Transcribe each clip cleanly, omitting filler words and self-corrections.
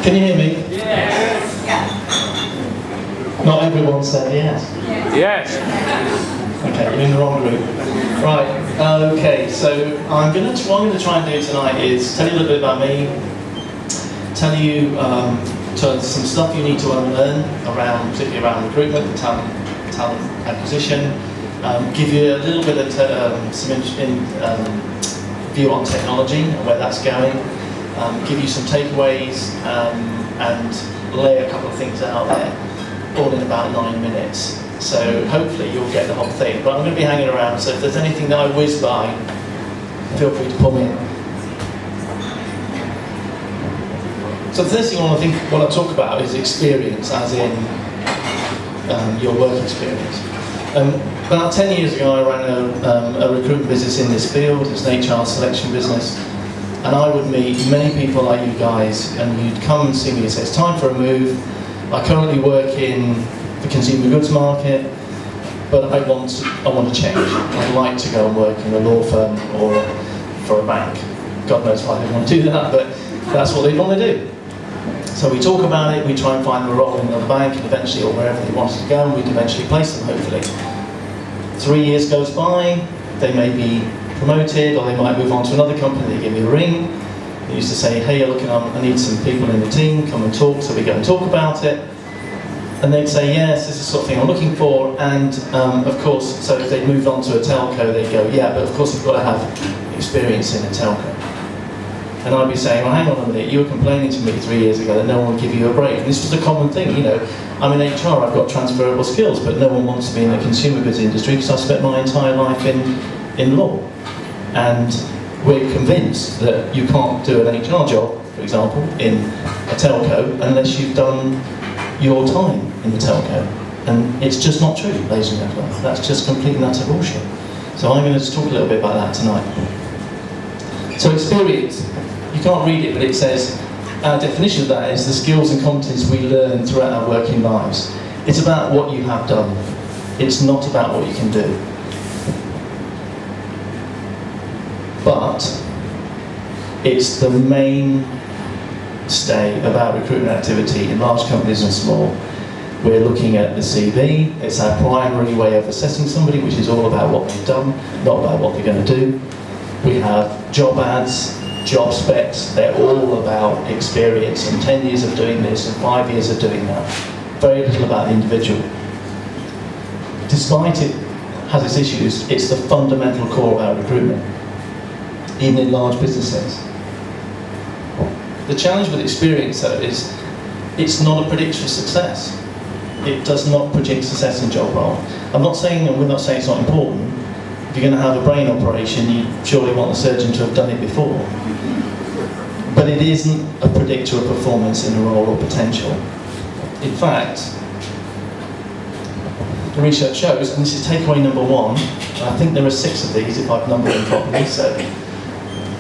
Can you hear me? Yes. Not everyone said yes. Yes. Okay, you're in the wrong group. Right, okay, so what I'm going to try and do tonight is tell you a little bit about me, tell you some stuff you need to unlearn around, particularly around recruitment and talent acquisition, give you a little bit of some view on technology and where that's going, give you some takeaways and lay a couple of things out there, all in about 9 minutes. So hopefully you'll get the whole thing. But I'm going to be hanging around, so if there's anything that I whiz by, feel free to pull me in. So the first thing I want to talk about is experience, as in your work experience. About 10 years ago, I ran a recruitment business in this field. It's an HR selection business. And I would meet many people like you guys, and you'd come and see me and say, it's time for a move. I currently work in the consumer goods market, but I want to change. I'd like to go and work in a law firm or for a bank. God knows why they want to do that, but that's what they want to do. So we talk about it, we try and find them a role in another bank, and eventually, or wherever they wanted to go, and we'd eventually place them, hopefully. 3 years goes by, they may be promoted, or they might move on to another company, they give me a ring. They used to say, hey, look, I need some people in the team, come and talk, so we go and talk about it. And they'd say, yes, this is the sort of thing I'm looking for, and of course, so if they'd moved on to a telco, they'd go, yeah, but of course you've got to have experience in a telco. And I'd be saying, well, hang on a minute, you were complaining to me 3 years ago that no one would give you a break. And this was a common thing, you know. I'm in HR, I've got transferable skills, but no one wants to be in the consumer goods industry because I spent my entire life in law. And we're convinced that you can't do an HR job, for example, in a telco unless you've done your time in the telco. And it's just not true, ladies and gentlemen. That's just complete and utter bullshit. So I'm going to just talk a little bit about that tonight. So experience, you can't read it, but it says, our definition of that is the skills and competencies we learn throughout our working lives. It's about what you have done. It's not about what you can do. But it's the mainstay of our recruitment activity in large companies and small. We're looking at the CV. It's our primary way of assessing somebody, which is all about what they've done, not about what they're going to do. We have job ads, job specs. They're all about experience and 10 years of doing this and 5 years of doing that. Very little about the individual. Despite it has its issues, it's the fundamental core of our recruitment, even in large businesses. The challenge with experience, though, is it's not a predictor of success. It does not predict success in job role. I'm not saying, and we're not saying it's not important. If you're going to have a brain operation, you surely want the surgeon to have done it before. But it isn't a predictor of performance in a role or potential. In fact, the research shows, and this is takeaway number 1, and I think there are 6 of these if I've numbered them properly, so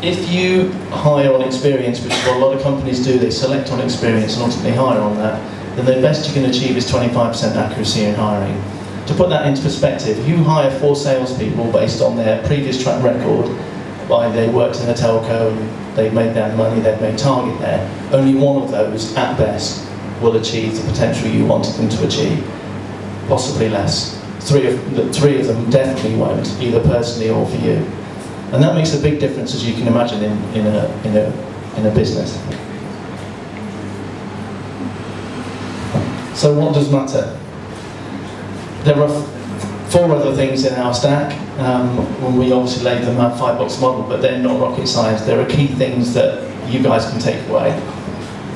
if you hire on experience, which is what a lot of companies do, they select on experience and ultimately hire on that, then the best you can achieve is 25% accuracy in hiring. To put that into perspective, if you hire 4 salespeople based on their previous track record, they worked in a telco, they've made their money, they've made target there, only 1 of those, at best, will achieve the potential you wanted them to achieve, possibly less. 3 of them definitely won't, either personally or for you. And that makes a big difference, as you can imagine, in a business. So what does matter? There are 4 other things in our stack. When we obviously laid them out 5-box model, but they're not rocket science. There are key things that you guys can take away.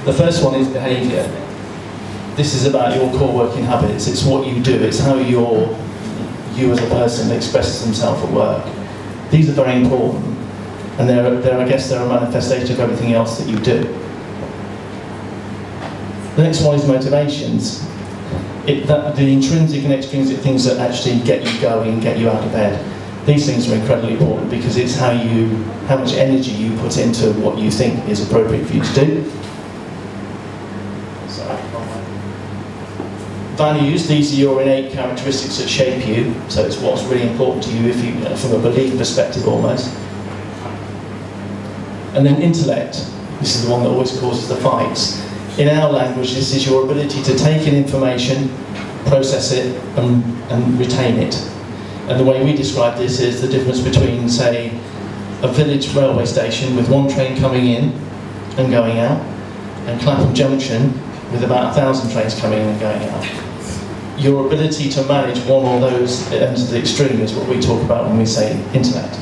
The first one is behaviour. This is about your core working habits. It's what you do. It's how you as a person expresses himself at work. These are very important, and I guess they're a manifestation of everything else that you do. The next one is motivations. The intrinsic and extrinsic things that actually get you going, get you out of bed. These things are incredibly important because it's how much energy you put into what you think is appropriate for you to do. Values, these are your innate characteristics that shape you, so it's what's really important to you, from a belief perspective almost. And then intellect, this is the one that always causes the fights. In our language, this is your ability to take in information, process it, and retain it. And the way we describe this is the difference between, say, a village railway station with one train coming in and going out, and Clapham Junction with about 1,000 trains coming in and going out. Your ability to manage one or those ends of the extreme is what we talk about when we say intellect.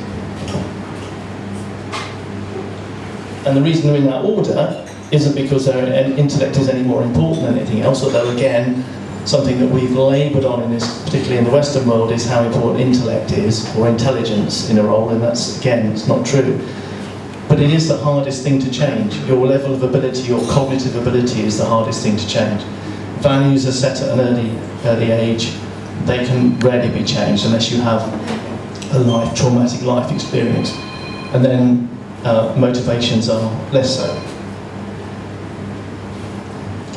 And the reason they're in that order isn't because their intellect is any more important than anything else, although again, something that we've laboured on in this, particularly in the Western world, is how important intellect is, or intelligence in a role, and that's, again, it's not true. But it is the hardest thing to change. Your level of ability, your cognitive ability is the hardest thing to change. Values are set at an early age. They can rarely be changed unless you have a traumatic life experience. And then motivations are less so.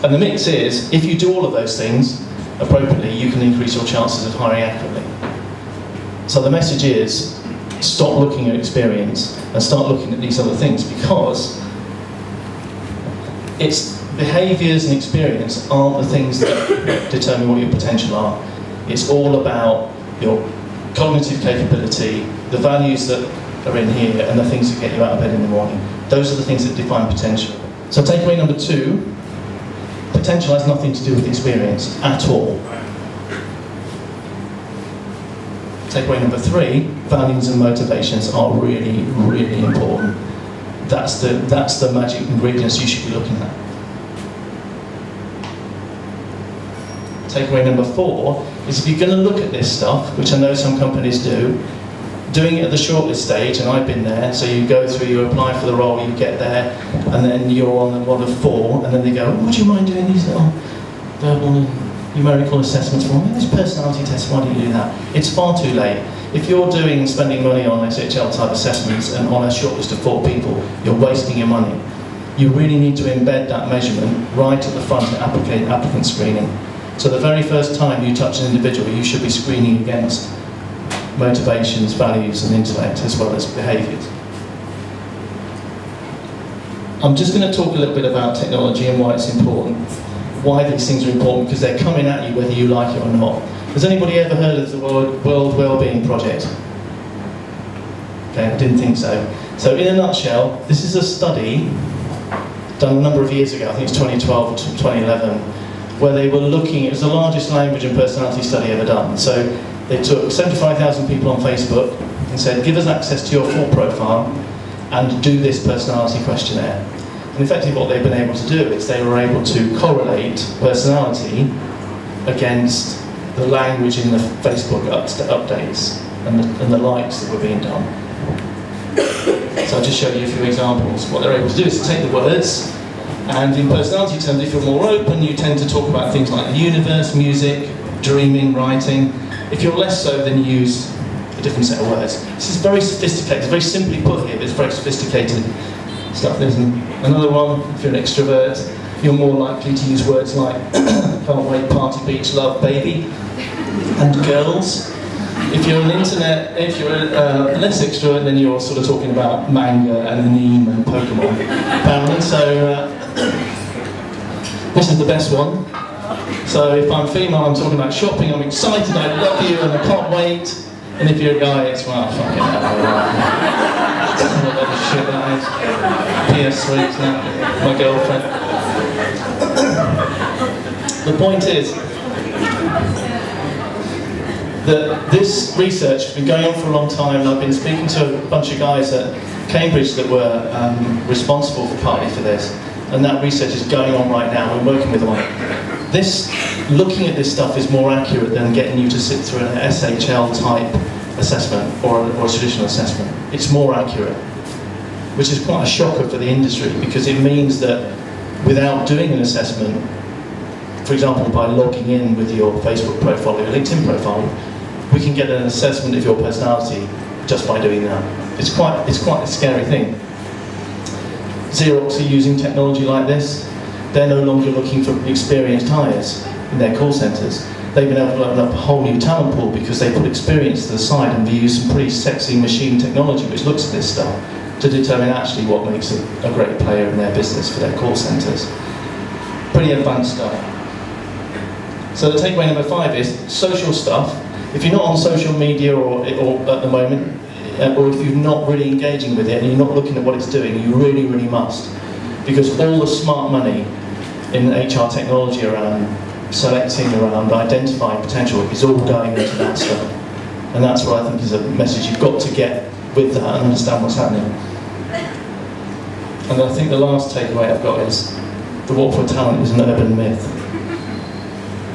And the mix is, if you do all of those things appropriately, you can increase your chances of hiring accurately. So the message is, stop looking at experience and start looking at these other things, because it's behaviours and experience aren't the things that determine what your potential are. It's all about your cognitive capability, the values that are in here, and the things that get you out of bed in the morning. Those are the things that define potential. So takeaway number 2, potential has nothing to do with experience at all. Takeaway number 3, values and motivations are really, really important. That's the magic ingredients you should be looking at. Takeaway number 4 is, if you're going to look at this stuff, which I know some companies do, doing it at the shortlist stage, and I've been there, so you go through, you apply for the role, you get there, and then you're on one of 4, and then they go, oh, would you mind doing these little verbal and numerical assessments for me? This personality test, why do you do that? It's far too late. If you're spending money on SHL type assessments and on a shortlist of 4 people, you're wasting your money. You really need to embed that measurement right at the front of applicant screening. So the very first time you touch an individual, you should be screening against motivations, values and intellect, as well as behaviours. I'm just going to talk a little bit about technology and why it's important, why these things are important, because they're coming at you whether you like it or not. Has anybody ever heard of the World Wellbeing Project? Okay, I didn't think so. So in a nutshell, this is a study done a number of years ago, I think it's 2012 or 2011, where they were looking, it was the largest language and personality study ever done. So they took 75,000 people on Facebook and said, give us access to your full profile and do this personality questionnaire. And effectively what they've been able to do is they were able to correlate personality against the language in the Facebook updates and the likes that were being done. So I'll just show you a few examples. What they're able to do is to take the words, and in personality terms, if you're more open, you tend to talk about things like the universe, music, dreaming, writing. If you're less so, then you use a different set of words. This is very sophisticated, very simply put here, but it's very sophisticated stuff. There's another one, if you're an extrovert, you're more likely to use words like can't wait, party, beach, love, baby, and girls. If you're less extrovert, then you're sort of talking about manga and anime and Pokemon, apparently. So this is the best one. So if I'm female, I'm talking about shopping, I'm excited, I love you, and I can't wait. And if you're a guy, it's, well, fucking hell, whatever shit that is. PS Sweet, my girlfriend. The point is that this research has been going on for a long time, and I've been speaking to a bunch of guys at Cambridge that were responsible partly for this, and that research is going on right now. We're working with them on it. Looking at this stuff is more accurate than getting you to sit through an SHL type assessment or a traditional assessment. It's more accurate, which is quite a shocker for the industry, because it means that without doing an assessment, for example by logging in with your Facebook profile or your LinkedIn profile, we can get an assessment of your personality just by doing that. It's quite a scary thing. Xerox are using technology like this. They're no longer looking for experienced hires in their call centres. They've been able to open up a whole new talent pool because they put experience to the side and use some pretty sexy machine technology which looks at this stuff to determine actually what makes a great player in their business for their call centres. pretty advanced stuff. So the takeaway number 5 is social stuff. If you're not on social media or at the moment, or if you're not really engaging with it and you're not looking at what it's doing, you really, really must. Because all the smart money in HR technology around selecting, around identifying potential is all going into that stuff. And that's what I think is a message you've got to get with that and understand what's happening. And I think the last takeaway I've got is the war for talent is an urban myth.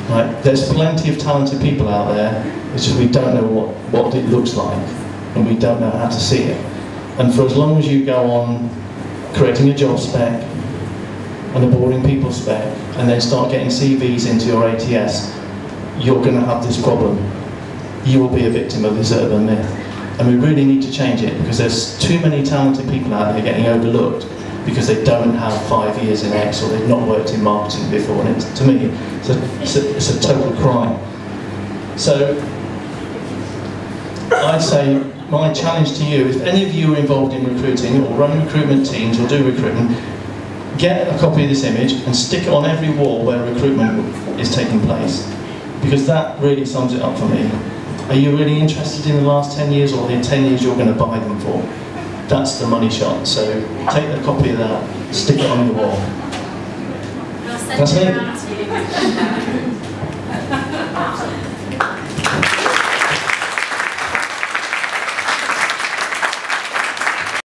Right? There's plenty of talented people out there, it's just we don't know what it looks like, and we don't know how to see it. And for as long as you go on creating a job spec, and a boring people spec, and then start getting CVs into your ATS, you're going to have this problem. You will be a victim of this urban myth. And we really need to change it, because there's too many talented people out there getting overlooked because they don't have 5 years in X or they've not worked in marketing before. And to me, it's a total crime. So I'd say my challenge to you, if any of you are involved in recruiting or run recruitment teams or do recruitment, get a copy of this image and stick it on every wall where recruitment is taking place, because that really sums it up for me. Are you really interested in the last 10 years or the 10 years you're going to buy them for? That's the money shot. So take a copy of that, stick it on your wall. That's me.